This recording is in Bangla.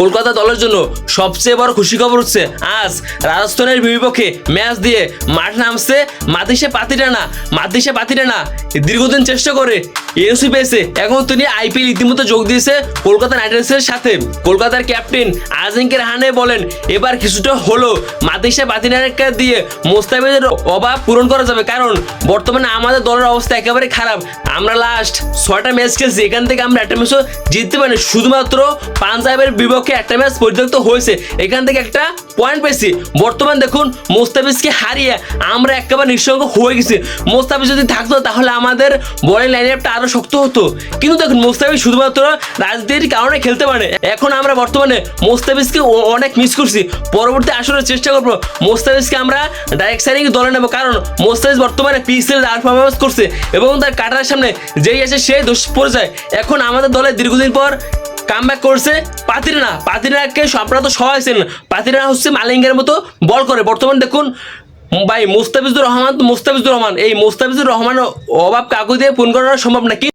কলকাতা দলের জন্য সবচেয়ে বড় খুশি খবর হচ্ছে আজ রাজস্থানের বিপক্ষে ম্যাচ দিয়ে মাঠে নামছে মাতিসে পাতিরানা দীর্ঘদিন চেষ্টা করে এনওসি পেয়েছে। এখন তিনি আইপিএল ইতিমধ্যে যোগ দিয়েছে কলকাতা নাইট রাইডার্সের সাথে। কলকাতার ক্যাপ্টেন আজিঙ্কে রাহানে বলেন, এবার কিছুটা হলো মাতিসে পাতিরানাকে দিয়ে মোস্তাফিজের অভাব পূরণ করা যাবে, কারণ বর্তমানে আমাদের দলের অবস্থা একেবারে খারাপ। আমরা লাস্ট 6টা ম্যাচ খেলছি, এখান থেকে আমরা একটা ম্যাচও জিততে পারিনি। শুধুমাত্র পাঞ্জাবের বিপক্ষে একটা ম্যাচ পরিত্যক্ত হয়েছে, এখান থেকে একটা পয়েন্ট পেয়েছি। বর্তমান দেখুন মোস্তাফিজকে হারিয়ে আমরা একেবারে নিঃসঙ্গ হয়ে গেছি। মোস্তাফিজ যদি থাকতো তাহলে আমাদের বলের লাইন আপটা আরো শক্ত হতো, কিন্তু দেখুন মোস্তাফিজ শুধুমাত্র রাজনীতির কারণে খেলতে পারে। এখন আমরা বর্তমানে মোস্তাফিজকে অনেক মিস করছি। পরবর্তী আসলে চেষ্টা করবো মোস্তাফিজকে আমরা ডাইরেক্ট সাইনিং দলে নেবো, কারণ মোস্তাফিজ বর্তমানে পিসিএল পারফরমেন্স করছে এবং তার কাটার সামনে যেই আসে সেই দোষ পড়ে যায়। এখন আমাদের দলে দীর্ঘদিন পর কামব্যাক করছে পাতিরানাকে আপনারা তো সবাই চেনেন। পাতিরানা হচ্ছে মালিঙ্গার মতো বল করে। বর্তমান দেখুন ভাই মোস্তাফিজুর রহমান এই মোস্তাফিজুর রহমানের অভাব কাগজ দিয়ে পূরণ করা সম্ভব না।